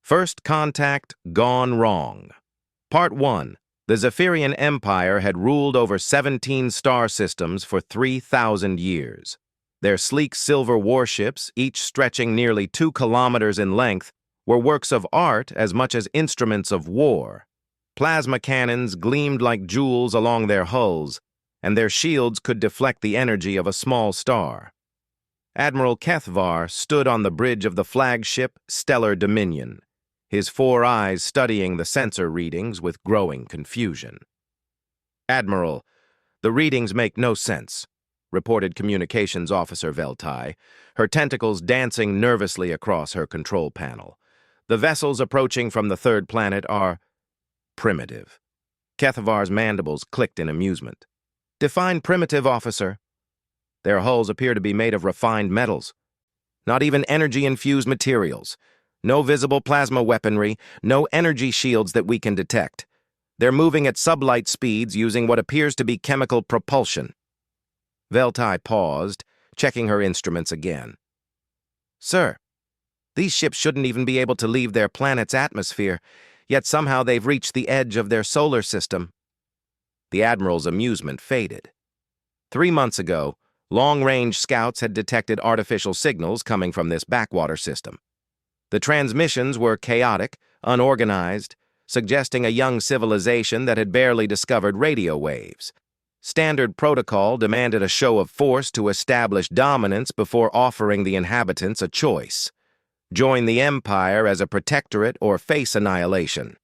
First Contact Gone Wrong. Part 1. The Zephyrian Empire had ruled over 17 star systems for 3,000 years. Their sleek silver warships, each stretching nearly 2 kilometers in length, were works of art as much as instruments of war. Plasma cannons gleamed like jewels along their hulls, and their shields could deflect the energy of a small star. Admiral Kethvar stood on the bridge of the flagship Stellar Dominion, his 4 eyes studying the sensor readings with growing confusion. "Admiral, the readings make no sense," reported Communications Officer Veltai, her tentacles dancing nervously across her control panel. "The vessels approaching from the third planet are primitive." Kethvar's mandibles clicked in amusement. "Define primitive, officer." "Their hulls appear to be made of refined metals. Not even energy-infused materials. No visible plasma weaponry, no energy shields that we can detect. They're moving at sublight speeds using what appears to be chemical propulsion." Veltai paused, checking her instruments again. "Sir, these ships shouldn't even be able to leave their planet's atmosphere, yet somehow they've reached the edge of their solar system." The Admiral's amusement faded. 3 months ago, long-range scouts had detected artificial signals coming from this backwater system. The transmissions were chaotic, unorganized, suggesting a young civilization that had barely discovered radio waves. Standard protocol demanded a show of force to establish dominance before offering the inhabitants a choice: join the Empire as a protectorate or face annihilation.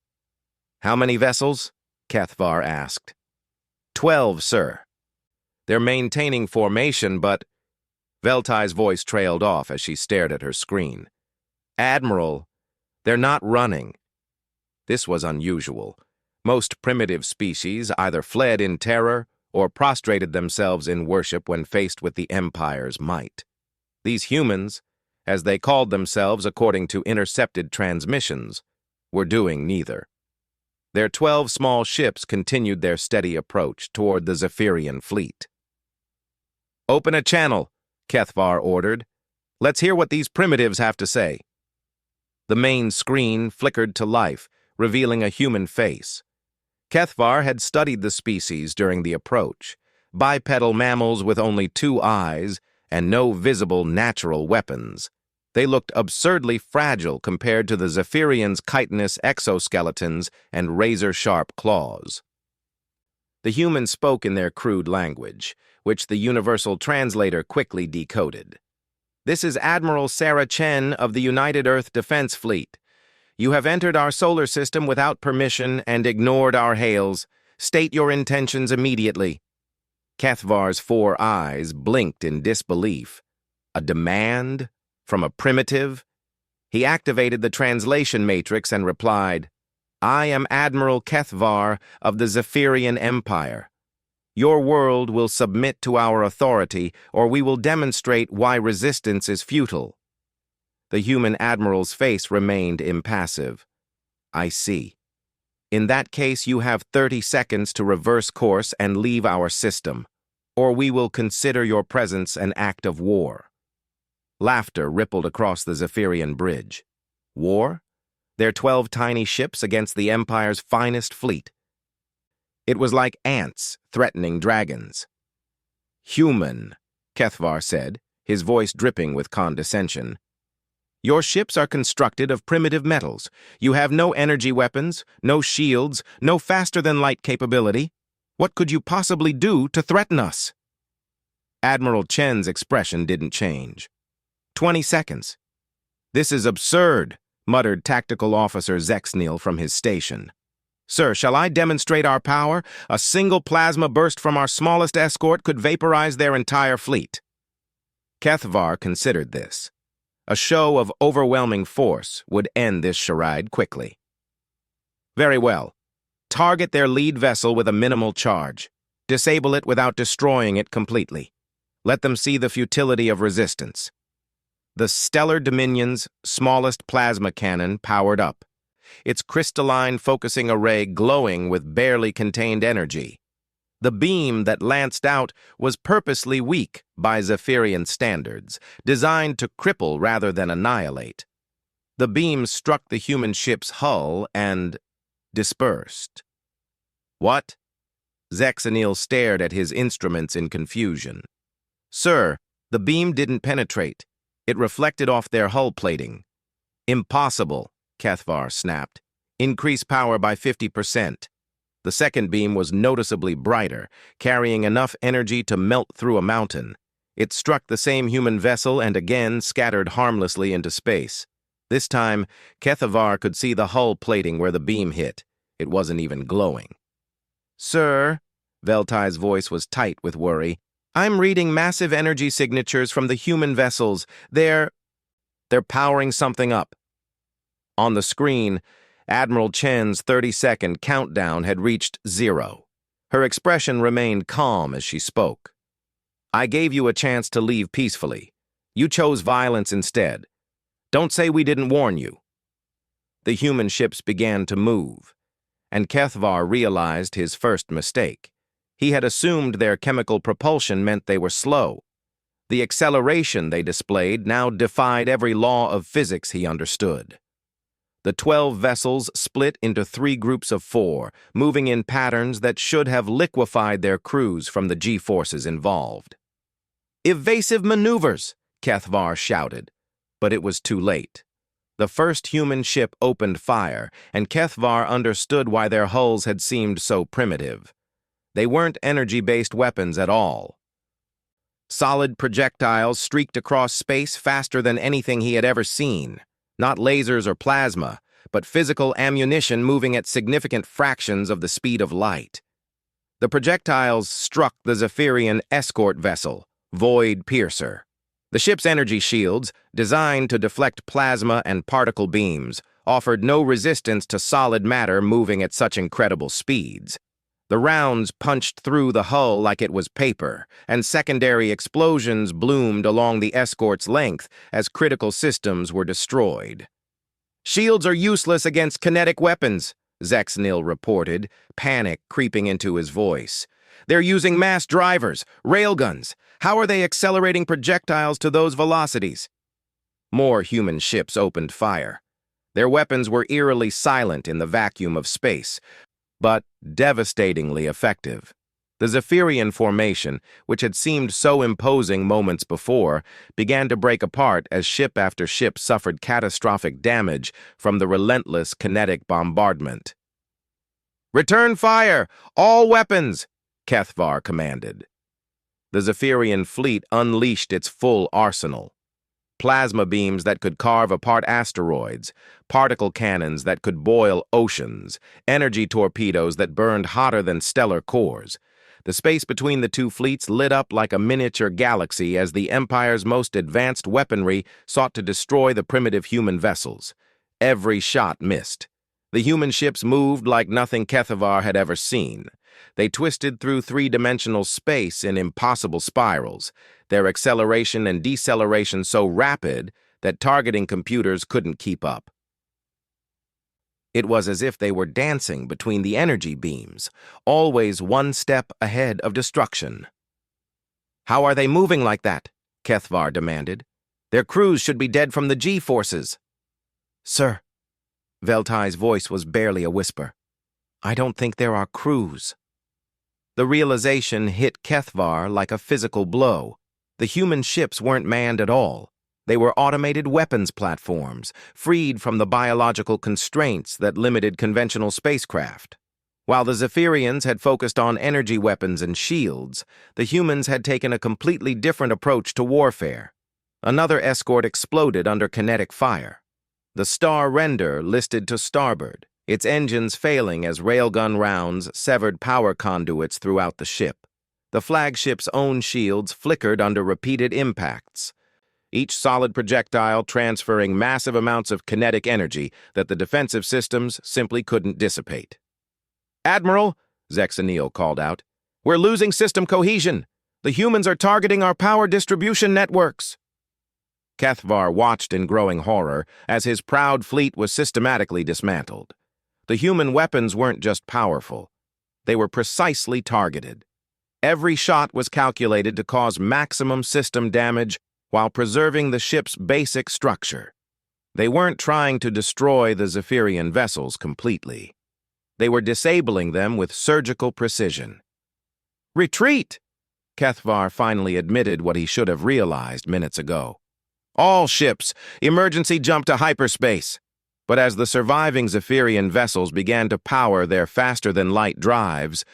"How many vessels?" Kethvar asked. 12, sir. They're maintaining formation, but..." Veltai's voice trailed off as she stared at her screen. "Admiral, they're not running." This was unusual. Most primitive species either fled in terror or prostrated themselves in worship when faced with the Empire's might. These humans, as they called themselves according to intercepted transmissions, were doing neither. Their 12 small ships continued their steady approach toward the Zephyrian fleet. "Open a channel," Kethvar ordered. "Let's hear what these primitives have to say." The main screen flickered to life, revealing a human face. Kethvar had studied the species during the approach: bipedal mammals with only 2 eyes and no visible natural weapons. They looked absurdly fragile compared to the Zephyrians' chitinous exoskeletons and razor-sharp claws. The humans spoke in their crude language, which the universal translator quickly decoded. "This is Admiral Sarah Chen of the United Earth Defense Fleet. You have entered our solar system without permission and ignored our hails. State your intentions immediately." Kethvar's 4 eyes blinked in disbelief. A demand? From a primitive? He activated the translation matrix and replied, "I am Admiral Kethvar of the Zephyrian Empire. Your world will submit to our authority, or we will demonstrate why resistance is futile." The human admiral's face remained impassive. "I see. In that case, you have 30 seconds to reverse course and leave our system, or we will consider your presence an act of war." Laughter rippled across the Zephyrian bridge. War? Their 12 tiny ships against the Empire's finest fleet. It was like ants threatening dragons. "Human," Kethvar said, his voice dripping with condescension. "Your ships are constructed of primitive metals. You have no energy weapons, no shields, no faster-than-light capability. What could you possibly do to threaten us?" Admiral Chen's expression didn't change. 20 seconds. "This is absurd," muttered Tactical Officer Zexneal from his station. "Sir, shall I demonstrate our power? A single plasma burst from our smallest escort could vaporize their entire fleet." Kethvar considered this. A show of overwhelming force would end this charade quickly. "Very well. Target their lead vessel with a minimal charge. Disable it without destroying it completely. Let them see the futility of resistance." The Stellar Dominion's smallest plasma cannon powered up, its crystalline focusing array glowing with barely contained energy. The beam that lanced out was purposely weak by Zephyrian standards, designed to cripple rather than annihilate. The beam struck the human ship's hull and dispersed. What? Zexanil stared at his instruments in confusion. Sir, the beam didn't penetrate. It reflected off their hull plating. Impossible, Kethvar snapped. Increase power by 50%. The second beam was noticeably brighter, carrying enough energy to melt through a mountain. It struck the same human vessel and again scattered harmlessly into space. This time, Kethvar could see the hull plating where the beam hit. It wasn't even glowing. Sir, Veltai's voice was tight with worry, I'm reading massive energy signatures from the human vessels. They're powering something up. On the screen, Admiral Chen's 30-second countdown had reached 0. Her expression remained calm as she spoke. I gave you a chance to leave peacefully. You chose violence instead. Don't say we didn't warn you. The human ships began to move, and Kethvar realized his first mistake. He had assumed their chemical propulsion meant they were slow. The acceleration they displayed now defied every law of physics he understood. The 12 vessels split into 3 groups of 4, moving in patterns that should have liquefied their crews from the G-forces involved. Evasive maneuvers, Kethvar shouted, but it was too late. The first human ship opened fire, and Kethvar understood why their hulls had seemed so primitive. They weren't energy-based weapons at all. Solid projectiles streaked across space faster than anything he had ever seen. Not lasers or plasma, but physical ammunition moving at significant fractions of the speed of light. The projectiles struck the Zephyrian escort vessel, Void Piercer. The ship's energy shields, designed to deflect plasma and particle beams, offered no resistance to solid matter moving at such incredible speeds. The rounds punched through the hull like it was paper, and secondary explosions bloomed along the escort's length as critical systems were destroyed. Shields are useless against kinetic weapons, Zexanil reported, panic creeping into his voice. They're using mass drivers, railguns. How are they accelerating projectiles to those velocities? More human ships opened fire. Their weapons were eerily silent in the vacuum of space, but devastatingly effective. The Zephyrian formation, which had seemed so imposing moments before, began to break apart as ship after ship suffered catastrophic damage from the relentless kinetic bombardment. "Return fire! All weapons!" Kethvar commanded. The Zephyrian fleet unleashed its full arsenal. Plasma beams that could carve apart asteroids, particle cannons that could boil oceans, energy torpedoes that burned hotter than stellar cores. The space between the two fleets lit up like a miniature galaxy as the Empire's most advanced weaponry sought to destroy the primitive human vessels. Every shot missed. The human ships moved like nothing Kethvar had ever seen. They twisted through 3-dimensional space in impossible spirals, their acceleration and deceleration so rapid that targeting computers couldn't keep up. It was as if they were dancing between the energy beams, always one step ahead of destruction. "How are they moving like that?" Kethvar demanded. "Their crews should be dead from the G-forces." "Sir," Veltai's voice was barely a whisper, "I don't think there are crews." The realization hit Kethvar like a physical blow. The human ships weren't manned at all. They were automated weapons platforms, freed from the biological constraints that limited conventional spacecraft. While the Zephyrians had focused on energy weapons and shields, the humans had taken a completely different approach to warfare. Another escort exploded under kinetic fire. The Star Render listed to starboard, its engines failing as railgun rounds severed power conduits throughout the ship. The flagship's own shields flickered under repeated impacts, each solid projectile transferring massive amounts of kinetic energy that the defensive systems simply couldn't dissipate. "Admiral," Zexanil called out, "we're losing system cohesion. The humans are targeting our power distribution networks." Kethvar watched in growing horror as his proud fleet was systematically dismantled. The human weapons weren't just powerful. They were precisely targeted. Every shot was calculated to cause maximum system damage while preserving the ship's basic structure. They weren't trying to destroy the Zephyrian vessels completely. They were disabling them with surgical precision. "Retreat!" Kethvar finally admitted what he should have realized minutes ago. "All ships, emergency jump to hyperspace." But as the surviving Zephyrian vessels began to power their faster-than-light drives,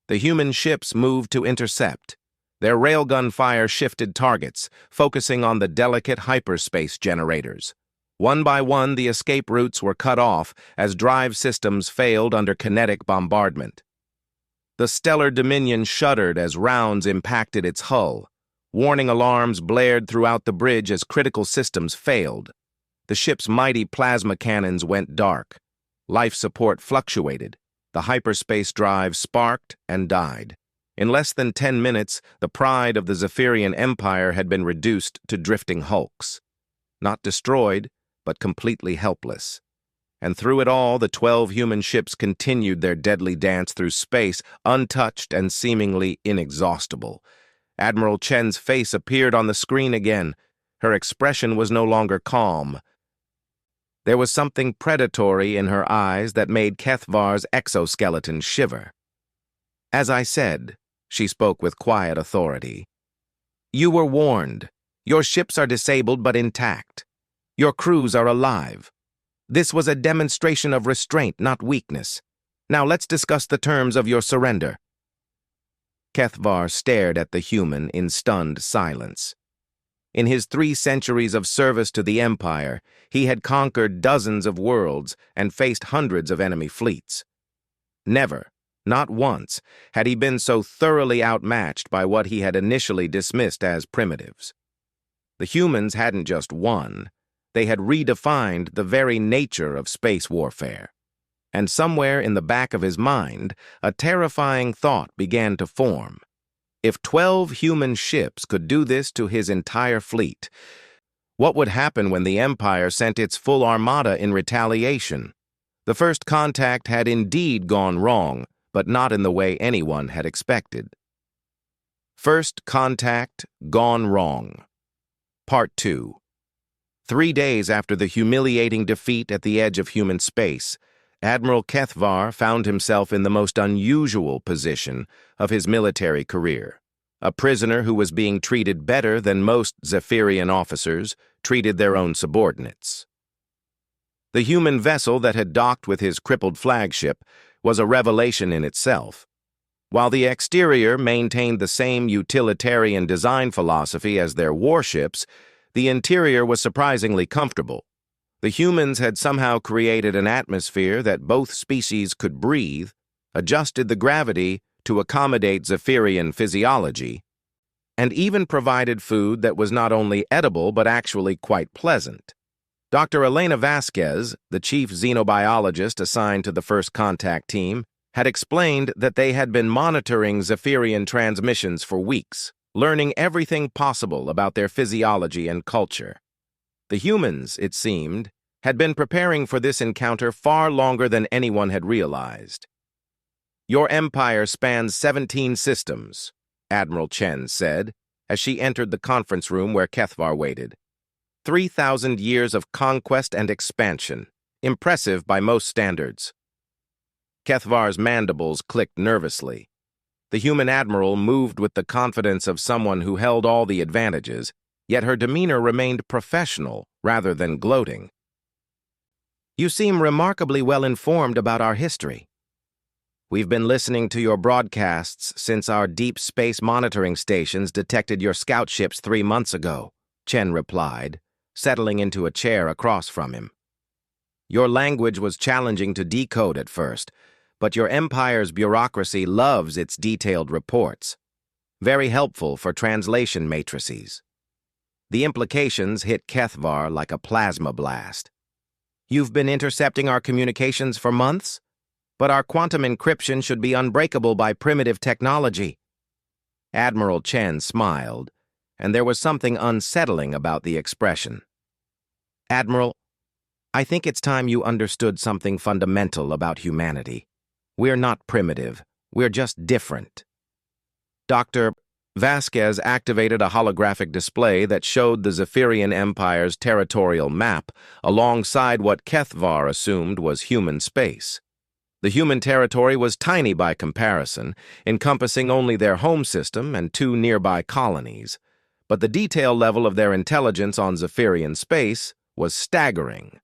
the human ships moved to intercept. Their railgun fire shifted targets, focusing on the delicate hyperspace generators. One by one, the escape routes were cut off as drive systems failed under kinetic bombardment. The stellar dominion shuddered as rounds impacted its hull. Warning alarms blared throughout the bridge as critical systems failed. The ship's mighty plasma cannons went dark. Life support fluctuated. The hyperspace drive sparked and died. In less than 10 minutes, the pride of the Zephyrian Empire had been reduced to drifting hulks. Not destroyed, but completely helpless. And through it all, the 12 human ships continued their deadly dance through space, untouched and seemingly inexhaustible. Admiral Chen's face appeared on the screen again. Her expression was no longer calm. There was something predatory in her eyes that made Kethvar's exoskeleton shiver. "As I said," she spoke with quiet authority, "you were warned. Your ships are disabled but intact. Your crews are alive. This was a demonstration of restraint, not weakness. Now let's discuss the terms of your surrender." Kethvar stared at the human in stunned silence. In his 3 centuries of service to the Empire, he had conquered dozens of worlds and faced hundreds of enemy fleets. Never, not once, had he been so thoroughly outmatched by what he had initially dismissed as primitives. The humans hadn't just won. They had redefined the very nature of space warfare. And somewhere in the back of his mind, a terrifying thought began to form. If 12 human ships could do this to his entire fleet, what would happen when the Empire sent its full armada in retaliation? The first contact had indeed gone wrong, but not in the way anyone had expected. First contact gone wrong. Part 2. 3 days after the humiliating defeat at the edge of human space, Admiral Kethvar found himself in the most unusual position of his military career. A prisoner who was being treated better than most Zephyrian officers treated their own subordinates. The human vessel that had docked with his crippled flagship was a revelation in itself. While the exterior maintained the same utilitarian design philosophy as their warships, the interior was surprisingly comfortable. The humans had somehow created an atmosphere that both species could breathe, adjusted the gravity to accommodate Zephyrian physiology, and even provided food that was not only edible but actually quite pleasant. Dr. Elena Vasquez, the chief xenobiologist assigned to the first contact team, had explained that they had been monitoring Zephyrian transmissions for weeks, learning everything possible about their physiology and culture. The humans, it seemed, had been preparing for this encounter far longer than anyone had realized. "Your empire spans 17 systems," Admiral Chen said, as she entered the conference room where Kethvar waited. 3,000 years of conquest and expansion, impressive by most standards. Kethvar's mandibles clicked nervously. The human admiral moved with the confidence of someone who held all the advantages, yet her demeanor remained professional rather than gloating. "You seem remarkably well informed about our history. We've been listening to your broadcasts since our deep space monitoring stations detected your scout ships 3 months ago," Chen replied, settling into a chair across from him. "Your language was challenging to decode at first, but your empire's bureaucracy loves its detailed reports. Very helpful for translation matrices." The implications hit Kethvar like a plasma blast. "You've been intercepting our communications for months? But our quantum encryption should be unbreakable by primitive technology." Admiral Chen smiled, and there was something unsettling about the expression. "Admiral, I think it's time you understood something fundamental about humanity. We're not primitive. We're just different. Dr. Vasquez activated a holographic display that showed the Zephyrian Empire's territorial map alongside what Kethvar assumed was human space. The human territory was tiny by comparison, encompassing only their home system and 2 nearby colonies, but the detail level of their intelligence on Zephyrian space was staggering.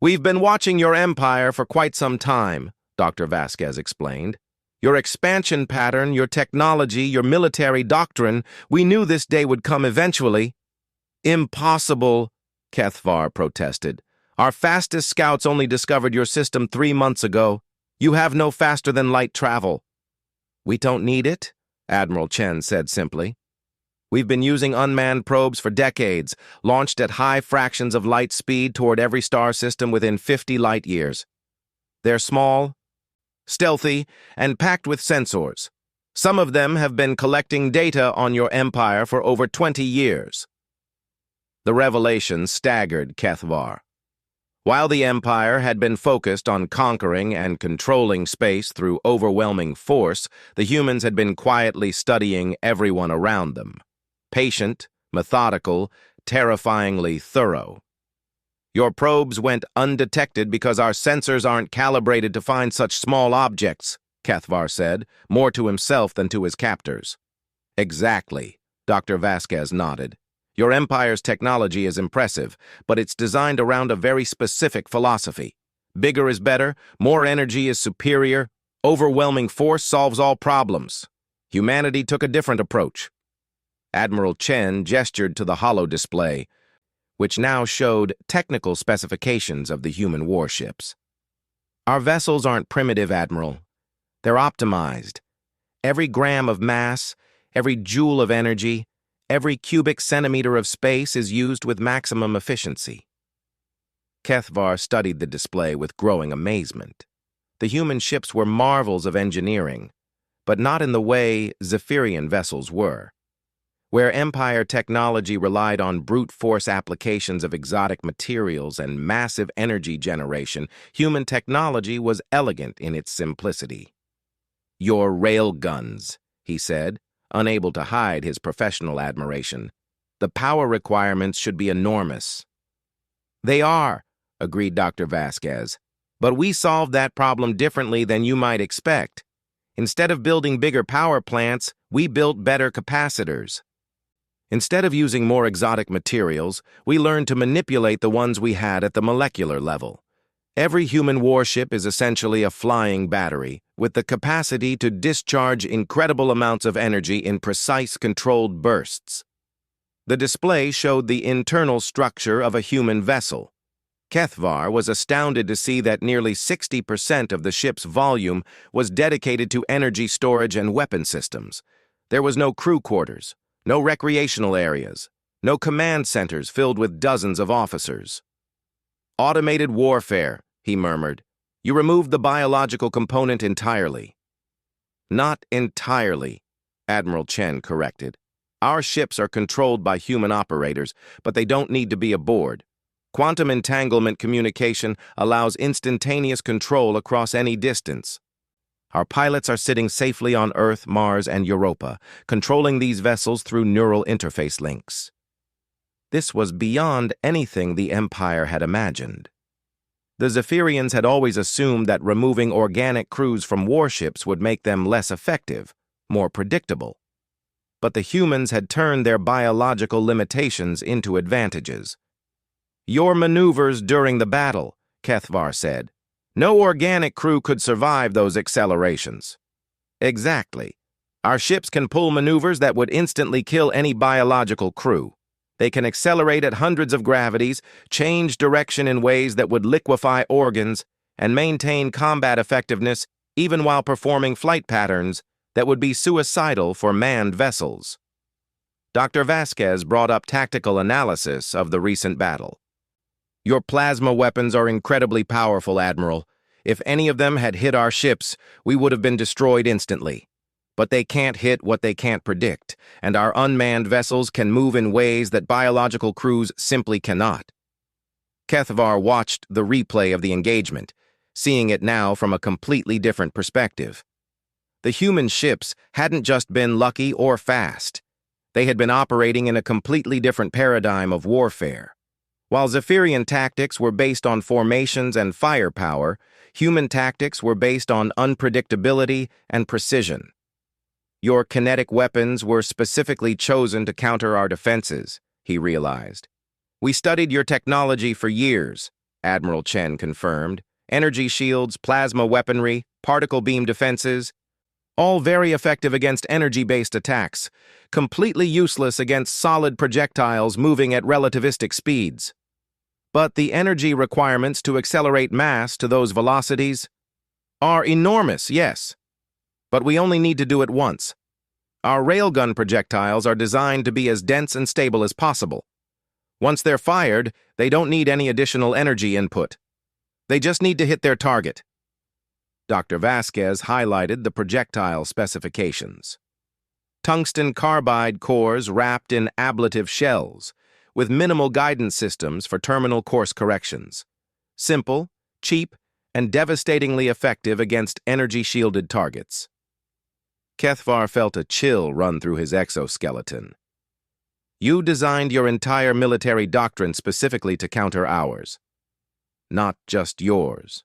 "We've been watching your empire for quite some time," Dr. Vasquez explained. "Your expansion pattern, your technology, your military doctrine, we knew this day would come eventually." "Impossible," Kethvar protested. "Our fastest scouts only discovered your system 3 months ago. You have no faster-than-light travel." "We don't need it," Admiral Chen said simply. "We've been using unmanned probes for decades, launched at high fractions of light speed toward every star system within 50 light-years. They're small, stealthy, and packed with sensors. Some of them have been collecting data on your empire for over 20 years. The revelation staggered Kethvar. While the empire had been focused on conquering and controlling space through overwhelming force, the humans had been quietly studying everyone around them. Patient, methodical, terrifyingly thorough. "Your probes went undetected because our sensors aren't calibrated to find such small objects," Kethvar said, more to himself than to his captors. "Exactly," Dr. Vasquez nodded. "Your empire's technology is impressive, but it's designed around a very specific philosophy. Bigger is better, more energy is superior, overwhelming force solves all problems. Humanity took a different approach." Admiral Chen gestured to the holo display, which now showed technical specifications of the human warships. "Our vessels aren't primitive, Admiral. They're optimized. Every gram of mass, every joule of energy, every cubic centimeter of space is used with maximum efficiency." Kethvar studied the display with growing amazement. The human ships were marvels of engineering, but not in the way Zephyrian vessels were. Where Empire technology relied on brute force applications of exotic materials and massive energy generation, human technology was elegant in its simplicity. "Your railguns," he said, unable to hide his professional admiration. "The power requirements should be enormous." "They are," agreed Dr. Vasquez. "But we solved that problem differently than you might expect. Instead of building bigger power plants, we built better capacitors. Instead of using more exotic materials, we learned to manipulate the ones we had at the molecular level. Every human warship is essentially a flying battery, with the capacity to discharge incredible amounts of energy in precise, controlled bursts." The display showed the internal structure of a human vessel. Kethvar was astounded to see that nearly 60% of the ship's volume was dedicated to energy storage and weapon systems. There was no crew quarters, no recreational areas, no command centers filled with dozens of officers. "Automated warfare," he murmured. "You removed the biological component entirely." "Not entirely," Admiral Chen corrected. "Our ships are controlled by human operators, but they don't need to be aboard. Quantum entanglement communication allows instantaneous control across any distance. Our pilots are sitting safely on Earth, Mars, and Europa, controlling these vessels through neural interface links." This was beyond anything the Empire had imagined. The Zephyrians had always assumed that removing organic crews from warships would make them less effective, more predictable. But the humans had turned their biological limitations into advantages. "Your maneuvers during the battle," Kethvar said. "No organic crew could survive those accelerations." "Exactly. Our ships can pull maneuvers that would instantly kill any biological crew. They can accelerate at hundreds of gravities, change direction in ways that would liquefy organs, and maintain combat effectiveness even while performing flight patterns that would be suicidal for manned vessels." Dr. Vasquez brought up tactical analysis of the recent battle. "Your plasma weapons are incredibly powerful, Admiral. If any of them had hit our ships, we would have been destroyed instantly. But they can't hit what they can't predict, and our unmanned vessels can move in ways that biological crews simply cannot." Kethvar watched the replay of the engagement, seeing it now from a completely different perspective. The human ships hadn't just been lucky or fast. They had been operating in a completely different paradigm of warfare. While Zephyrian tactics were based on formations and firepower, human tactics were based on unpredictability and precision. Your kinetic weapons were specifically chosen to counter our defenses, he realized. We studied your technology for years, Admiral Chen confirmed. Energy shields, plasma weaponry, particle beam defenses, all very effective against energy-based attacks, completely useless against solid projectiles moving at relativistic speeds. But the energy requirements to accelerate mass to those velocities are enormous, yes. But we only need to do it once. Our railgun projectiles are designed to be as dense and stable as possible. Once they're fired, they don't need any additional energy input. They just need to hit their target. Dr. Vasquez highlighted the projectile specifications. Tungsten carbide cores wrapped in ablative shells, with minimal guidance systems for terminal course corrections. Simple, cheap, and devastatingly effective against energy-shielded targets. Kethvar felt a chill run through his exoskeleton. You designed your entire military doctrine specifically to counter ours. Not just yours,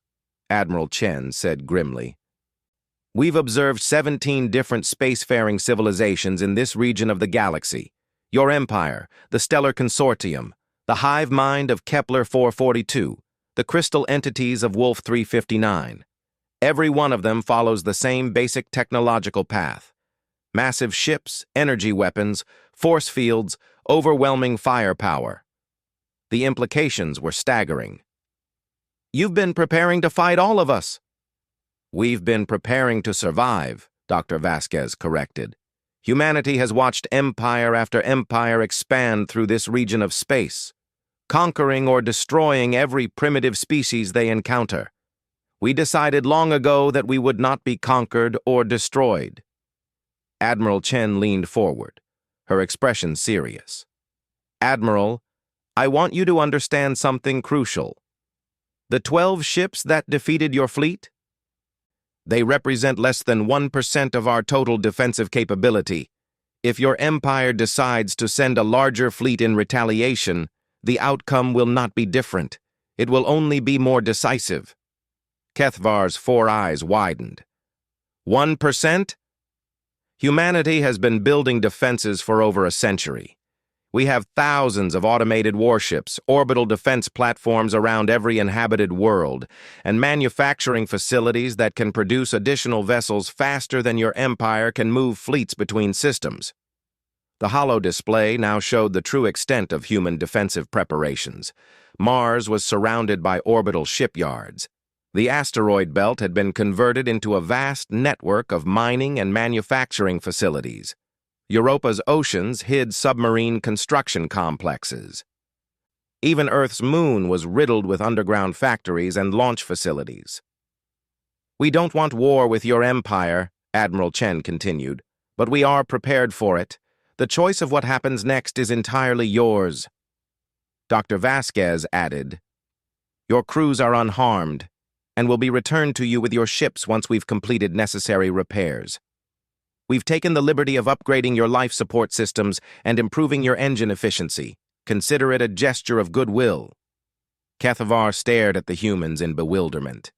Admiral Chen said grimly. We've observed 17 different spacefaring civilizations in this region of the galaxy. Your empire, the Stellar Consortium, the hive mind of Kepler 442, the crystal entities of Wolf 359. Every one of them follows the same basic technological path. Massive ships, energy weapons, force fields, overwhelming firepower. The implications were staggering. You've been preparing to fight all of us. We've been preparing to survive, Dr. Vasquez corrected. Humanity has watched empire after empire expand through this region of space, conquering or destroying every primitive species they encounter. We decided long ago that we would not be conquered or destroyed. Admiral Chen leaned forward, her expression serious. Admiral, I want you to understand something crucial. The 12 ships that defeated your fleet? They represent less than 1% of our total defensive capability. If your empire decides to send a larger fleet in retaliation, the outcome will not be different. It will only be more decisive. Kethvar's 4 eyes widened. 1%? Humanity has been building defenses for over a century. We have thousands of automated warships, orbital defense platforms around every inhabited world, and manufacturing facilities that can produce additional vessels faster than your empire can move fleets between systems. The holo display now showed the true extent of human defensive preparations. Mars was surrounded by orbital shipyards. The asteroid belt had been converted into a vast network of mining and manufacturing facilities. Europa's oceans hid submarine construction complexes. Even Earth's moon was riddled with underground factories and launch facilities. We don't want war with your empire, Admiral Chen continued, but we are prepared for it. The choice of what happens next is entirely yours. Dr. Vasquez added, Your crews are unharmed, and will be returned to you with your ships once we've completed necessary repairs. We've taken the liberty of upgrading your life support systems and improving your engine efficiency. Consider it a gesture of goodwill. Kethvar stared at the humans in bewilderment.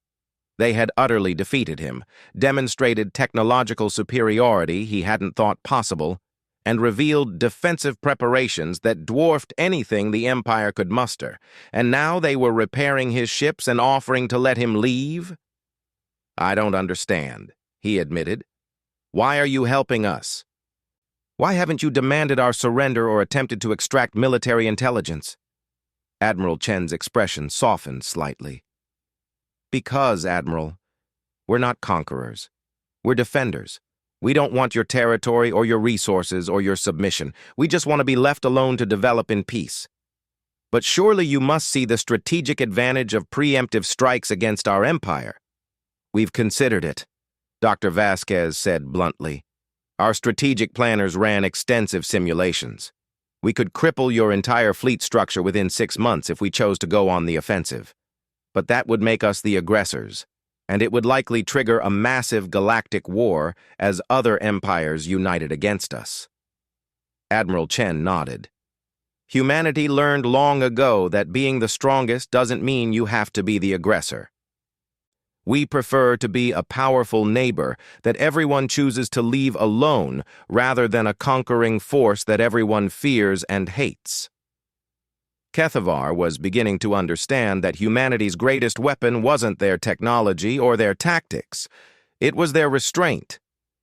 They had utterly defeated him, demonstrated technological superiority he hadn't thought possible, and revealed defensive preparations that dwarfed anything the Empire could muster. And now they were repairing his ships and offering to let him leave? I don't understand, he admitted. Why are you helping us? Why haven't you demanded our surrender or attempted to extract military intelligence? Admiral Chen's expression softened slightly. Because, Admiral, we're not conquerors. We're defenders. We don't want your territory or your resources or your submission. We just want to be left alone to develop in peace. But surely you must see the strategic advantage of preemptive strikes against our empire. We've considered it, Dr. Vasquez said bluntly. Our strategic planners ran extensive simulations. We could cripple your entire fleet structure within 6 months if we chose to go on the offensive. But that would make us the aggressors, and it would likely trigger a massive galactic war as other empires united against us. Admiral Chen nodded. Humanity learned long ago that being the strongest doesn't mean you have to be the aggressor. We prefer to be a powerful neighbor that everyone chooses to leave alone rather than a conquering force that everyone fears and hates. Kethavar was beginning to understand that humanity's greatest weapon wasn't their technology or their tactics. It was their restraint.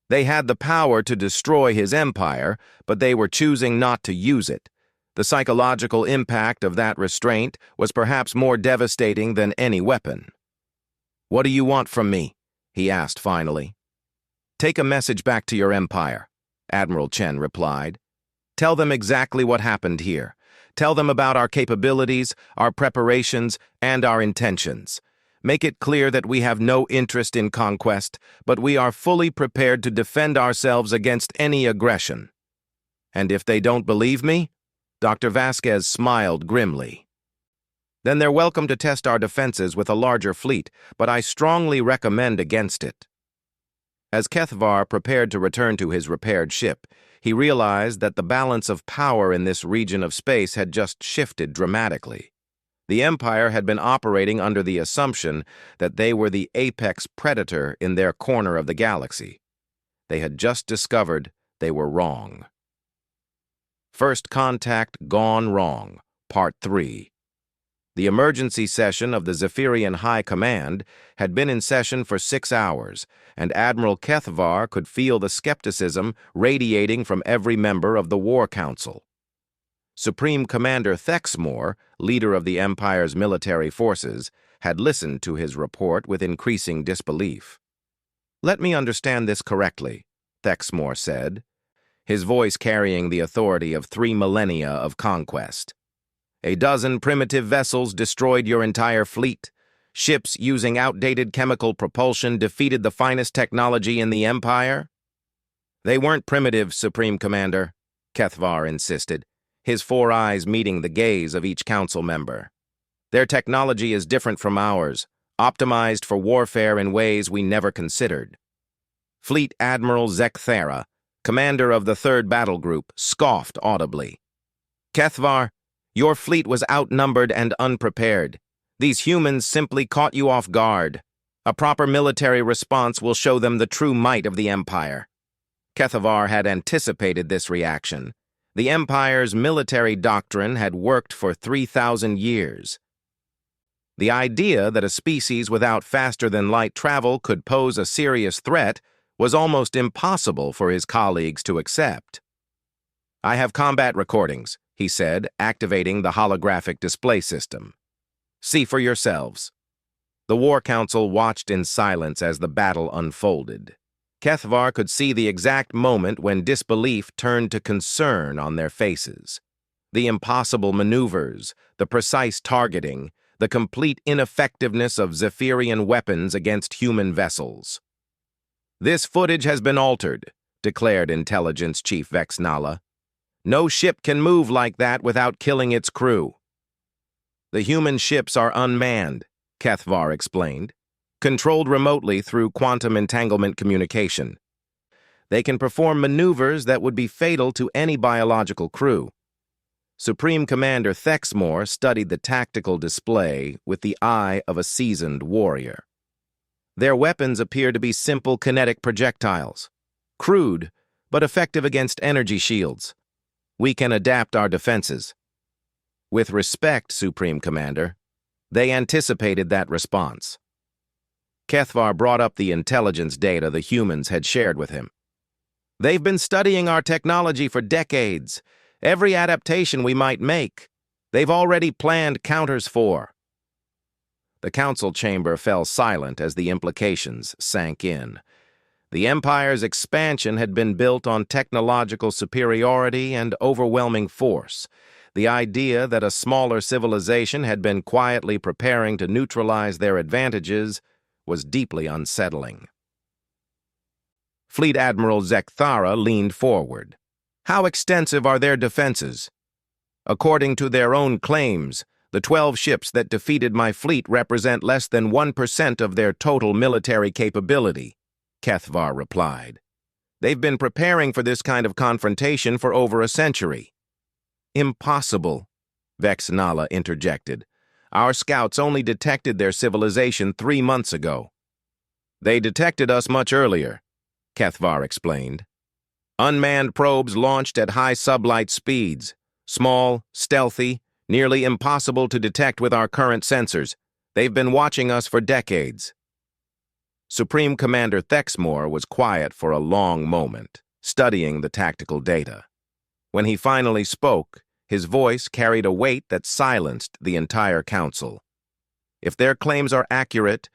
They had the power to destroy his empire, but they were choosing not to use it. The psychological impact of that restraint was perhaps more devastating than any weapon. "What do you want from me?" he asked finally. "Take a message back to your empire," Admiral Chen replied. "Tell them exactly what happened here. Tell them about our capabilities, our preparations, and our intentions. Make it clear that we have no interest in conquest, but we are fully prepared to defend ourselves against any aggression." "And if they don't believe me?" Dr. Vasquez smiled grimly. "Then they're welcome to test our defenses with a larger fleet, but I strongly recommend against it." As Kethavar prepared to return to his repaired ship, he realized that the balance of power in this region of space had just shifted dramatically. The Empire had been operating under the assumption that they were the apex predator in their corner of the galaxy. They had just discovered they were wrong. First Contact Gone Wrong, Part 3. The emergency session of the Zephyrian High Command had been in session for 6 hours, and Admiral Kethavar could feel the skepticism radiating from every member of the War Council. Supreme Commander Thexmore, leader of the Empire's military forces, had listened to his report with increasing disbelief. "Let me understand this correctly," Thexmore said, his voice carrying the authority of 3 millennia of conquest. "A dozen primitive vessels destroyed your entire fleet. Ships using outdated chemical propulsion defeated the finest technology in the Empire?" "They weren't primitive, Supreme Commander," Kethavar insisted, his 4 eyes meeting the gaze of each council member. "Their technology is different from ours, optimized for warfare in ways we never considered." Fleet Admiral Zekthera, commander of the 3rd Battle Group, scoffed audibly. "Kethavar, your fleet was outnumbered and unprepared. These humans simply caught you off guard. A proper military response will show them the true might of the Empire." Kethavar had anticipated this reaction. The Empire's military doctrine had worked for 3,000 years. The idea that a species without faster-than-light travel could pose a serious threat was almost impossible for his colleagues to accept. "I have combat recordings," he said, activating the holographic display system. "See for yourselves." The War Council watched in silence as the battle unfolded. Kethavar could see the exact moment when disbelief turned to concern on their faces. The impossible maneuvers, the precise targeting, the complete ineffectiveness of Zephyrian weapons against human vessels. "This footage has been altered," declared Intelligence Chief Vexnala. "No ship can move like that without killing its crew." "The human ships are unmanned," Kethavar explained, "controlled remotely through quantum entanglement communication. They can perform maneuvers that would be fatal to any biological crew." Supreme Commander Thexmore studied the tactical display with the eye of a seasoned warrior. "Their weapons appear to be simple kinetic projectiles. Crude, but effective against energy shields. We can adapt our defenses." "With respect, Supreme Commander." They anticipated that response. Kethavar brought up the intelligence data the humans had shared with him. "They've been studying our technology for decades. Every adaptation we might make, they've already planned counters for." The council chamber fell silent as the implications sank in. The Empire's expansion had been built on technological superiority and overwhelming force. The idea that a smaller civilization had been quietly preparing to neutralize their advantages was deeply unsettling. Fleet Admiral Zekthara leaned forward. "How extensive are their defenses?" "According to their own claims, The 12 ships that defeated my fleet represent less than 1% of their total military capability, Kethvar replied. They've been preparing for this kind of confrontation for over a century. Impossible, Vexnala interjected. Our scouts only detected their civilization 3 months ago. They detected us much earlier, Kethvar explained. Unmanned probes launched at high sublight speeds, small, stealthy, nearly impossible to detect with our current sensors. They've been watching us for decades. Supreme Commander Thexmore was quiet for a long moment, studying the tactical data. When he finally spoke, his voice carried a weight that silenced the entire council. If their claims are accurate,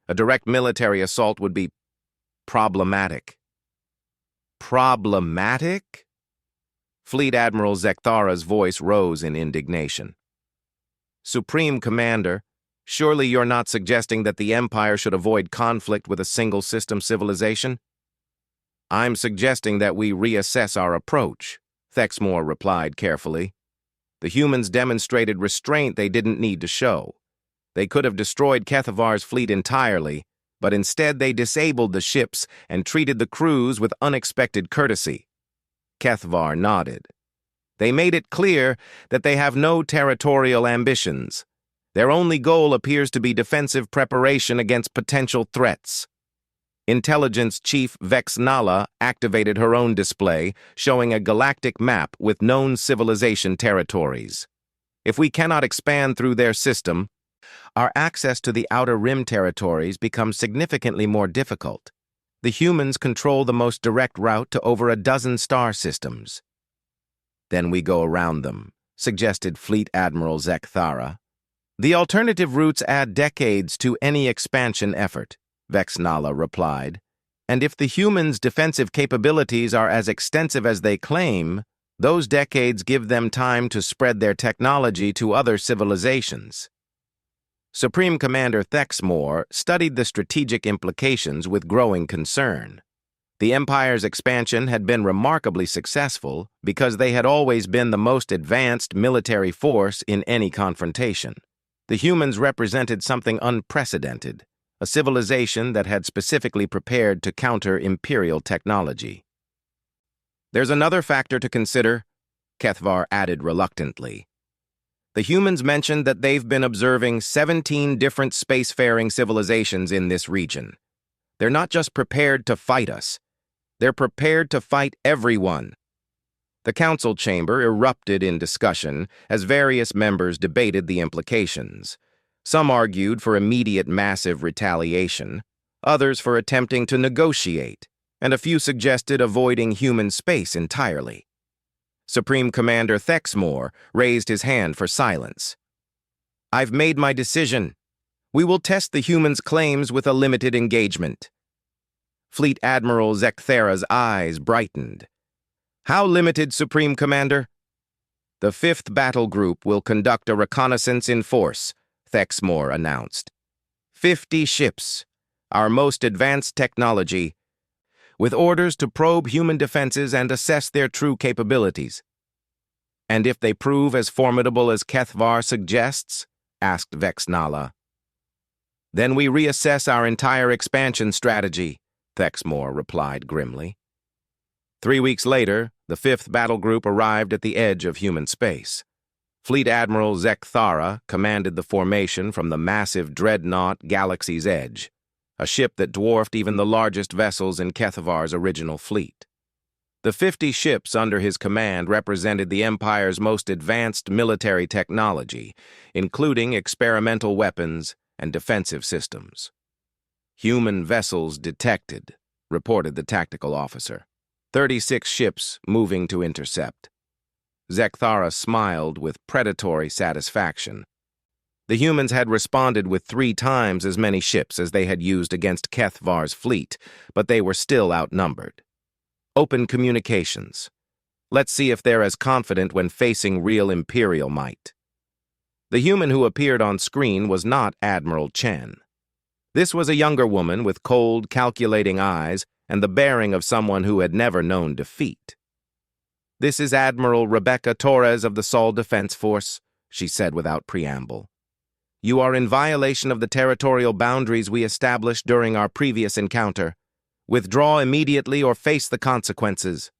a direct military assault would be problematic. Problematic? Fleet Admiral Zekthara's voice rose in indignation. Supreme Commander, surely you're not suggesting that the Empire should avoid conflict with a single-system civilization? I'm suggesting that we reassess our approach, Thexmore replied carefully. The humans demonstrated restraint they didn't need to show. They could have destroyed Kethavar's fleet entirely, but instead they disabled the ships and treated the crews with unexpected courtesy. Kethvar nodded. They made it clear that they have no territorial ambitions. Their only goal appears to be defensive preparation against potential threats. Intelligence Chief Vexnala activated her own display, showing a galactic map with known civilization territories. If we cannot expand through their system, our access to the Outer Rim territories becomes significantly more difficult. The humans control the most direct route to over a dozen star systems. Then we go around them, suggested Fleet Admiral Zekthara. The alternative routes add decades to any expansion effort, Vexnala replied. And if the humans' defensive capabilities are as extensive as they claim, those decades give them time to spread their technology to other civilizations. Supreme Commander Thexmore studied the strategic implications with growing concern. The Empire's expansion had been remarkably successful because they had always been the most advanced military force in any confrontation. The humans represented something unprecedented, a civilization that had specifically prepared to counter Imperial technology. There's another factor to consider, Kethvar added reluctantly. The humans mentioned that they've been observing 17 different spacefaring civilizations in this region. They're not just prepared to fight us. They're prepared to fight everyone. The council chamber erupted in discussion as various members debated the implications. Some argued for immediate massive retaliation, others for attempting to negotiate, and a few suggested avoiding human space entirely. Supreme Commander Thexmore raised his hand for silence. I've made my decision. We will test the humans' claims with a limited engagement. Fleet Admiral Zekthara's eyes brightened. How limited, Supreme Commander? The 5th Battle Group will conduct a reconnaissance in force, Thexmore announced. 50 ships, our most advanced technology, with orders to probe human defenses and assess their true capabilities. And if they prove as formidable as Kethvar suggests, asked Vexnala. Then we reassess our entire expansion strategy, Thexmore replied grimly. 3 weeks later, the 5th Battle Group arrived at the edge of human space. Fleet Admiral Zekthara commanded the formation from the massive dreadnought Galaxy's Edge, a ship that dwarfed even the largest vessels in Kethavar's original fleet. The 50 ships under his command represented the Empire's most advanced military technology, including experimental weapons and defensive systems. Human vessels detected, reported the tactical officer. 36 ships moving to intercept. Zekthara smiled with predatory satisfaction. The humans had responded with 3 times as many ships as they had used against Kethvar's fleet, but they were still outnumbered. Open communications. Let's see if they're as confident when facing real Imperial might. The human who appeared on screen was not Admiral Chen. This was a younger woman with cold, calculating eyes and the bearing of someone who had never known defeat. This is Admiral Rebecca Torres of the Sol Defense Force, she said without preamble. "You are in violation of the territorial boundaries we established during our previous encounter. Withdraw immediately or face the consequences."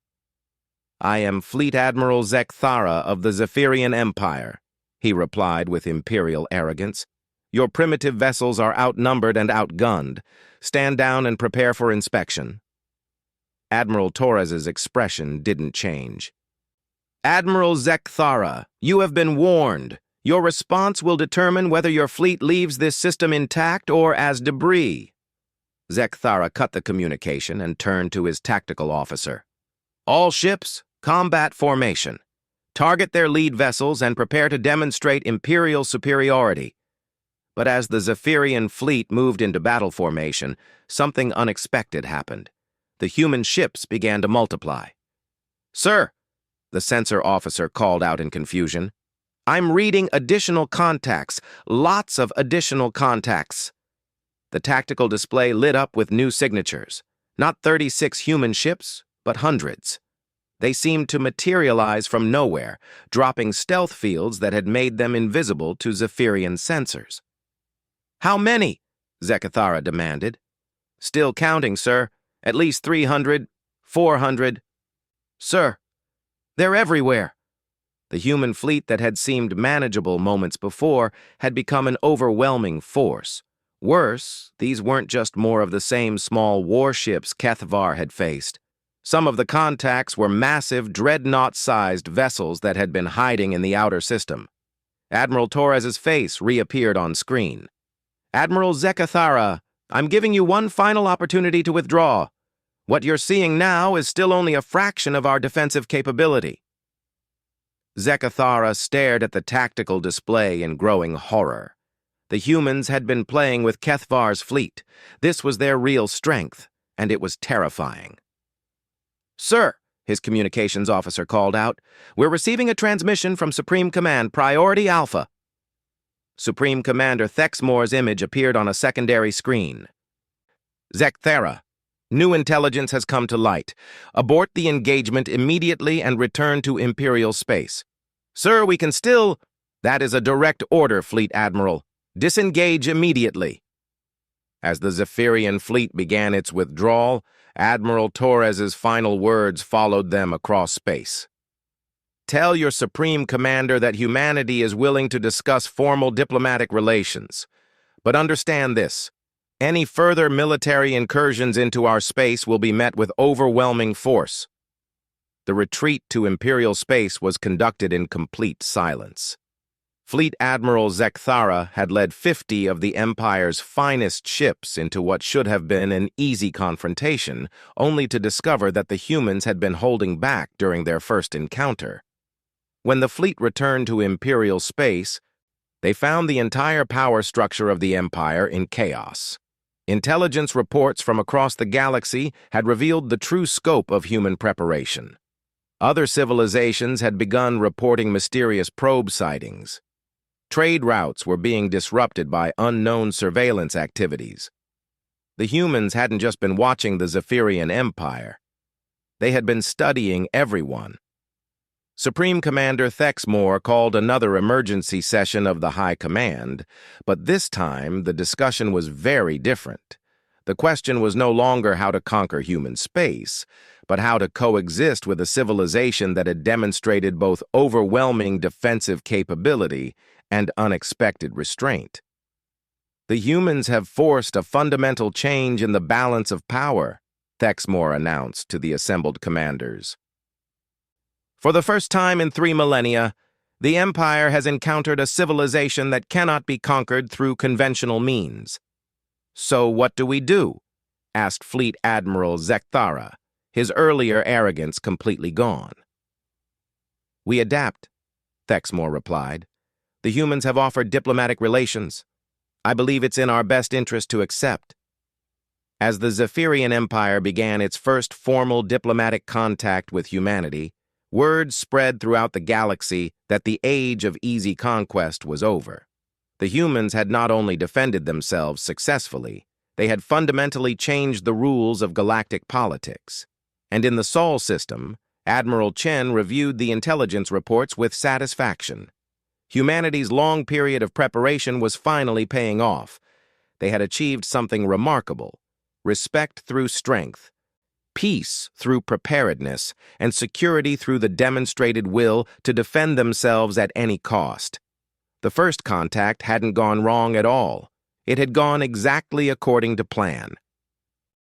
"I am Fleet Admiral Zekthara of the Zephyrian Empire," he replied with imperial arrogance. "Your primitive vessels are outnumbered and outgunned. Stand down and prepare for inspection." Admiral Torres's expression didn't change. "Admiral Zekthara, you have been warned. Your response will determine whether your fleet leaves this system intact or as debris." Zekthara cut the communication and turned to his tactical officer. "All ships, combat formation. Target their lead vessels and prepare to demonstrate Imperial superiority." But as the Zephyrian fleet moved into battle formation, something unexpected happened. The human ships began to multiply. "Sir," the sensor officer called out in confusion, "I'm reading additional contacts, lots of additional contacts." The tactical display lit up with new signatures. Not 36 human ships, but hundreds. They seemed to materialize from nowhere, dropping stealth fields that had made them invisible to Zephyrian sensors. "How many?" Zekthara demanded. "Still counting, sir. At least 300, 400. "Sir, they're everywhere." The human fleet that had seemed manageable moments before had become an overwhelming force. Worse, these weren't just more of the same small warships Kethvar had faced. Some of the contacts were massive, dreadnought-sized vessels that had been hiding in the outer system. Admiral Torres's face reappeared on screen. "Admiral Zekthara, I'm giving you one final opportunity to withdraw. What you're seeing now is still only a fraction of our defensive capability." Zekthara stared at the tactical display in growing horror. The humans had been playing with Kethvar's fleet. This was their real strength, and it was terrifying. "Sir," his communications officer called out, "we're receiving a transmission from Supreme Command, Priority Alpha." Supreme Commander Thexmore's image appeared on a secondary screen. "Zekthara, new intelligence has come to light. Abort the engagement immediately and return to Imperial space." "Sir, we can still—" "That is a direct order, Fleet Admiral. Disengage immediately." As the Zephyrian fleet began its withdrawal, Admiral Torres's final words followed them across space. "Tell your Supreme Commander that humanity is willing to discuss formal diplomatic relations. But understand this. Any further military incursions into our space will be met with overwhelming force." The retreat to Imperial space was conducted in complete silence. Fleet Admiral Zekthara had led 50 of the Empire's finest ships into what should have been an easy confrontation, only to discover that the humans had been holding back during their first encounter. When the fleet returned to Imperial space, they found the entire power structure of the Empire in chaos. Intelligence reports from across the galaxy had revealed the true scope of human preparation. Other civilizations had begun reporting mysterious probe sightings. Trade routes were being disrupted by unknown surveillance activities. The humans hadn't just been watching the Zephyrian Empire. They had been studying everyone. Supreme Commander Thexmore called another emergency session of the High Command, but this time the discussion was very different. The question was no longer how to conquer human space, but how to coexist with a civilization that had demonstrated both overwhelming defensive capability and unexpected restraint. "The humans have forced a fundamental change in the balance of power," Thexmore announced to the assembled commanders. "For the first time in 3 millennia, the Empire has encountered a civilization that cannot be conquered through conventional means. So what do we do?" asked Fleet Admiral Zekthara, his earlier arrogance completely gone. "We adapt," Thexmore replied. "The humans have offered diplomatic relations. I believe it's in our best interest to accept." As the Zephyrian Empire began its first formal diplomatic contact with humanity, word spread throughout the galaxy that the age of easy conquest was over. The humans had not only defended themselves successfully, they had fundamentally changed the rules of galactic politics. And in the Sol system, Admiral Chen reviewed the intelligence reports with satisfaction. Humanity's long period of preparation was finally paying off. They had achieved something remarkable: respect through strength, peace through preparedness, and security through the demonstrated will to defend themselves at any cost. The first contact hadn't gone wrong at all. It had gone exactly according to plan.